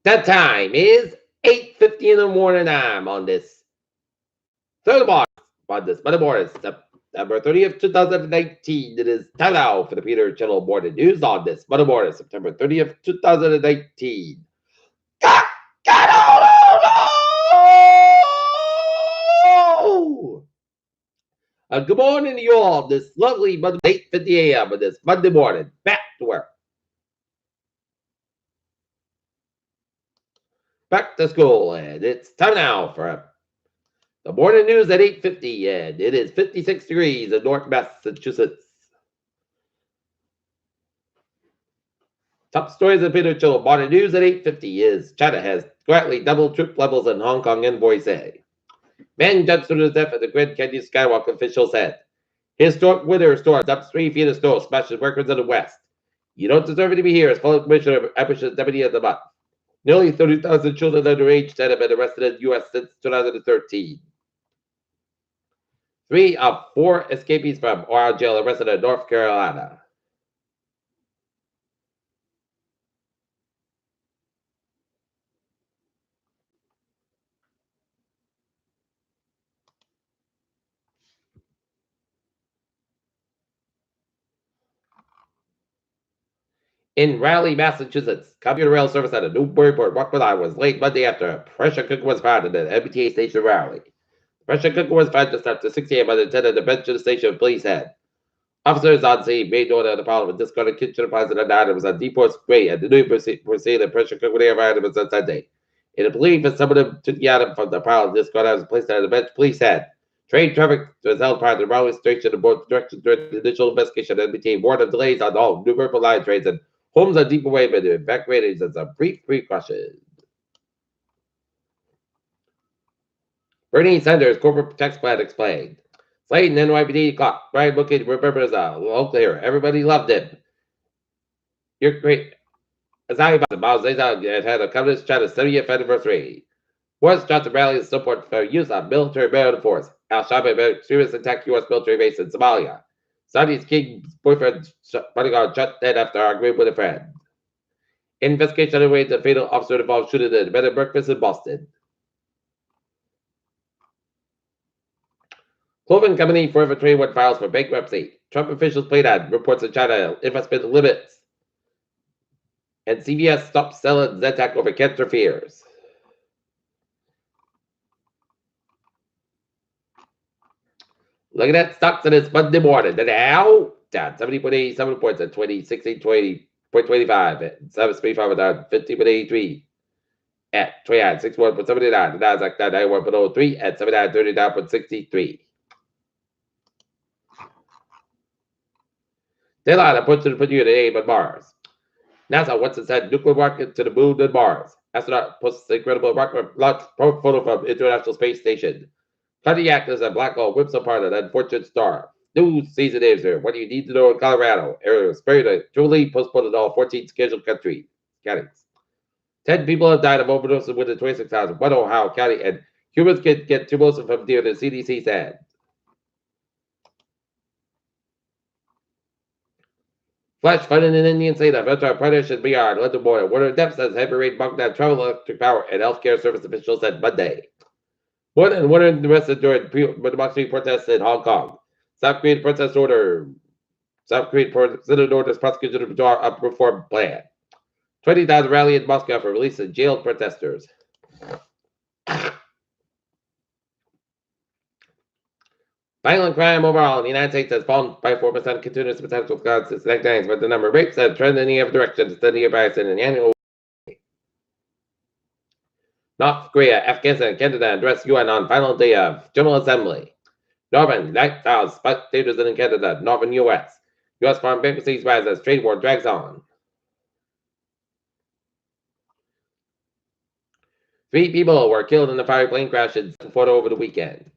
The time is 8:50 in the morning. I'm on this third March, on this Monday morning, September 30th, 2019. It is time now for the Peter Channel Morning News on this Monday morning, September 30th, 2019. God, God, oh, no! Good morning to you all. This lovely Monday, 8:50 a.m. on this Monday morning. Back to work. Back to school, and it's time now for the morning news at 8:50, and it is 56 degrees in North Massachusetts. Top stories of Peter Chill morning news at 8:50 is China has quietly doubled troop levels in Hong Kong envoy say. Man jumps to his death at the Grand Canyon Skywalk, official said. Historic winter storm dumps 3 feet of snow, smashes workers in the west. You don't deserve to be here, as fellow commissioner Abish's deputy of the month. Nearly 30,000 children underage have been arrested in the U.S. since 2013. 3 of 4 escapees from Oral Jail arrested in North Carolina. In Raleigh, Massachusetts, commuter rail service at a Newburyport Rockford line was late Monday after a pressure cooker was found at an MBTA station in Raleigh. The pressure cooker was found just after 6 a.m. by the attendant at the bench of the station, police said. Officers on scene made note of the problem with discarded kitchen appliances and items on Depot Way and the new proceed the pressure cooker near items on Sunday. In a belief that some of them took the item from the pile of discarded items placed on the bench, police said. Train traffic was held prior to the Raleigh station in both directions during the initial investigation and MBTA warned of delays on all Newburyport line trains and homes on Depot Way been evacuated as a brief precaution. Bernie Sanders' corporate tax plan explained. Slayton NYPD clock. Brian Booking remembers a local hero. Everybody loved him. You're great. As I about Mao Zedong had a Communist China's 70th anniversary. Wars Johnson rallies support for use of military maritime force. Al Shabaab extremists attack U.S. military base in Somalia. Saudi's king's boyfriend bodyguard shot dead after arguing with a friend. Investigation underway into fatal officer involved shooting at a bed and breakfast in Boston. Clothing company Forever 21 files for bankruptcy. Trump officials played on reports of China investment limits. And CVS stopped selling Zentak over cancer fears. Look at that stocks in this Monday morning. The Dow down 70.87 points at 20.25 at 7.35 down 50.83 at 29.61.79. The Nasdaq down 91.03 at 79.39.63. Deadline approach to the put you in the aim on Mars. NASA wants to send nuclear rocket to the moon and Mars. Astronaut posts incredible rocket launch photo from International Space Station. Pontiac is a black hole whips apart an unfortunate star. New season is here. What do you need to know in Colorado? Areas buried truly postponed in all 14 scheduled counties. 10 people have died of overdoses within 26 hours in one Ohio County, and humans can get tuberculosis from deer, the CDC said. Flash flooding in Indian state of Uttar Pradesh and beyond. London border. Water depths as heavy rain bumped down travel, electric power, and healthcare service officials said Monday. More than 100 arrested during democracy protests in Hong Kong. South Korean protest order. South Korean president orders prosecution to withdraw a reform plan. 20,000 rally in Moscow for release of jailed protesters. Violent crime overall in the United States has fallen by 4%, continuous potential cause since 1990s, but the number of rapes have trended in the other direction, steady rise in an annual. North Korea, Afghanistan, Canada address UN on final day of General Assembly. Northern lifestyle spectators in Canada, Northern U.S. U.S. foreign bankruptcies rise as trade war drags on. 3 people were killed in the fiery plane crash in Florida over the weekend.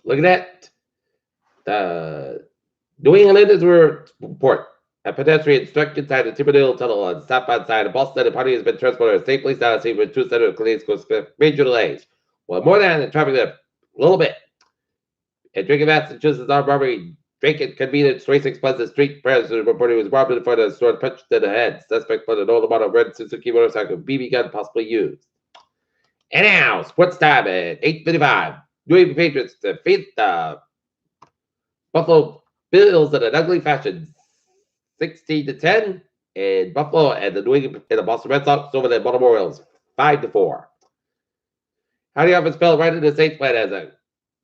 Look at that. The New England is report. A pedestrian struck inside the Tipperdale Tunnel on the southbound side of Boston. The party has been transported safely down the scene with two center police major delays. Well, more than the traffic a little bit. In Drinking, Massachusetts, armed robbery. Drake at convenience 26 Pleasant Street. President reported he was robbed in front of the store, punched in the head. Suspect put an old model red Suzuki motorcycle, BB gun possibly used. And now, sports time at 8:55. New England Patriots defeat the Buffalo Bills in an ugly fashion, 16-10. And Buffalo and the New England and the Boston Red Sox over the Baltimore Orioles, 5-4. How do you offense fell right into the Saints plan as a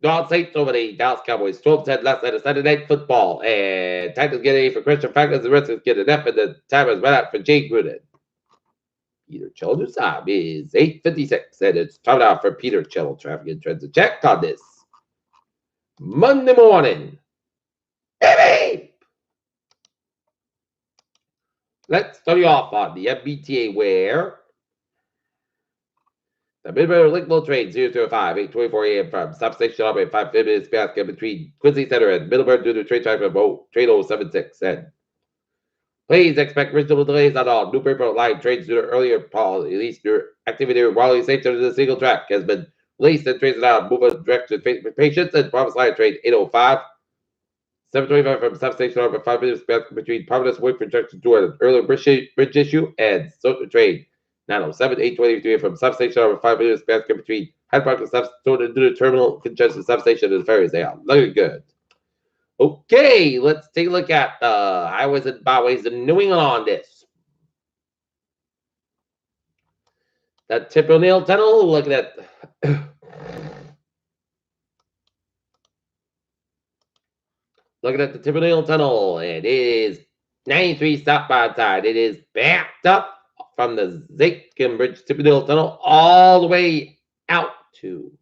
non-Saints over the Dallas Cowboys, 12-10 last night of Sunday Night Football. And Titans get A for Christian Falcons, the Redskins get an F, and the time is run out for Jay Gruden. Peter Children's time is 8:56, and it's time out for Peter Children traffic and trends to check on this Monday morning. Baby! Let's start you off on the MBTA where the Midway Linkable train 005, 8:24 a.m. from substation operate 5 minutes basket between Quincy Center and Middleburg due to train traffic of train 076. And please expect reasonable delays on all Newburyport line trains due to earlier released activity while the station of the single track has been released and trains now moving direction for patients and Providence line train 805. 7:25 from substation over 5 minutes between Providence Woodford Junction to an earlier bridge issue and Stoughton train 907, 823 from substation over 5 minutes between Hyde Park and Stoughton to the terminal congestion substation and the ferries. They are looking good. Okay, let's take a look at highways and byways in New England on this. That Tip O'Neill Tunnel, looking at looking at the Tip O'Neill Tunnel, and it is 93 southbound side. It is backed up from the Zachem Bridge Tip O'Neill Tunnel all the way out to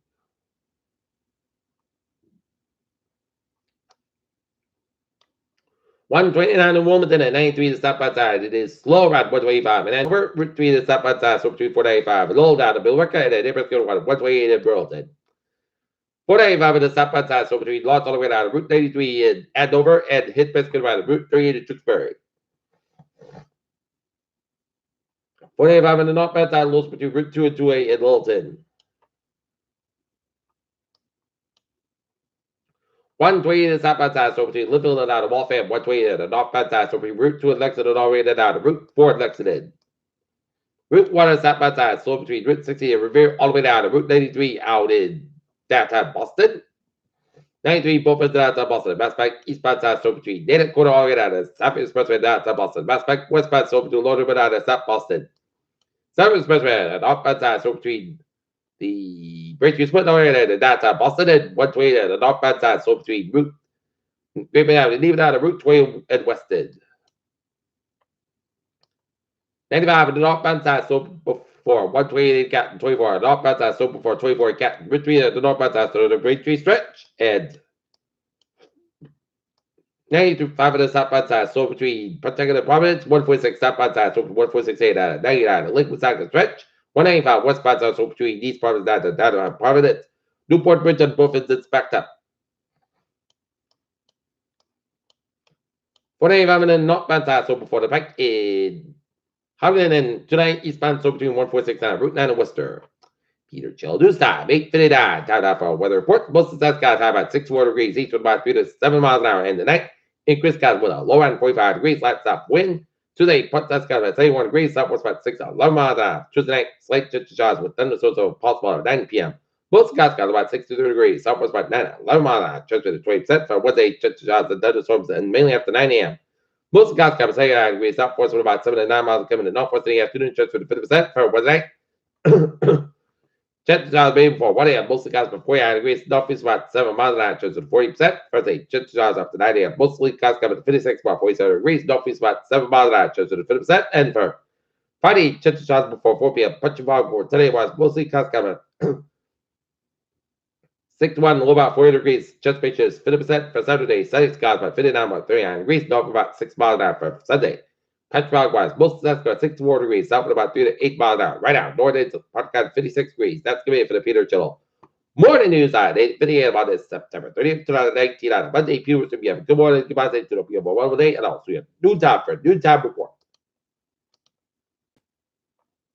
$129 in Wilmington at 93 to stop outside. It is slow around 125. And then over Route 3 to stop outside, so between 495. A little down to Billerica and then Nebraska 128 in Burlington. 495 to stop outside, so between Lawrence all the way down to Route 93 in Andover and hit Biscuit around Route 3 in Tewksbury. 495 in the northbound side, loose between Route 2 and 2A in Littleton. 120 to southbound side, so between Linfield and out of Waltham, 120 to the northbound side, so between Route 2 and Lexington all the way down to Route 4 and Lexington. Route 1 and southbound side, so between Route 60 and Revere all the way down to Route 93 out in downtown Boston. 93 both ends downtown Boston. Mass Pike eastbound side, so between Natick Quarter all the way down to South Expressway downtown Boston. Mass Pike westbound, so between Lord down to South Boston. South Expressway and northbound side, so between the Bridgeview Split all the way down to downtown Boston and 120 and the northbound side, so between Route leaving out of Route 20 and Weston. 95 and the northbound side, so before 128 Captain 24, northbound side, so before 24 Captain Route 3 and the northbound side, so the Bridgeview stretch and 95 of the southbound side, so between Pawtucket and Providence, 146 southbound side, so 146 out of 99, the Lakewood side stretch, 195 westbound side, so between East Providence down to Providence, Newport Bridge on both ends, it's backed up. 495 and then northbound side, so before the Pike in Howden and 29 eastbound, so between 146 and Route 9 and Worcester. Peter Chill, news time, 8:59. Time now for a weather report. Most of the skies high about 64 degrees east with about 3 to 7 miles an hour in the night. Increased skies with a low around 45 degrees, light stop wind. Today, part skies about 71 degrees, southwest about 6 to 11 miles an hour. Tuesday night, slight chance of showers with thunderstorms possible at 9 p.m. Most skies about 63 degrees, southwest about 9 to 11 miles an hour. Chance with 20% for Wednesday, chance of showers and thunderstorms and mainly after 9 a.m. Most skies about 79 degrees, southwest with about 7 to 9 miles coming to northwest in the afternoon. Chance with 50% for Wednesday. Chance of showers maybe before 1 a.m. Mostly skies about 49 degrees. Northeast about 7 miles an hour. Chance with 40%. Thursday, chance of showers after 9 a.m. Mostly skies coming to 56 about 47 degrees. Northeast about 7 miles an hour. Chance with 50%. And for Friday, chance of showers before 4 p.m. Punching fog for today was mostly skies coming 6 to 1, low about 40 degrees. Chance pictures 50% for Saturday. Sunny skies about 59 about 39 degrees. North about 6 miles an hour for Sunday. Patch fog wise, most skies about 6 to 4 degrees. South about 3 to 8 miles an hour. Right now, north is 56 degrees. That's going to be it for the Peter Channel Morning news on 8:50 a.m. on this September 30th, 2019 on a Monday. Viewers, we have good morning, good morning to the people 1 day, and also we have noontime for noontime report.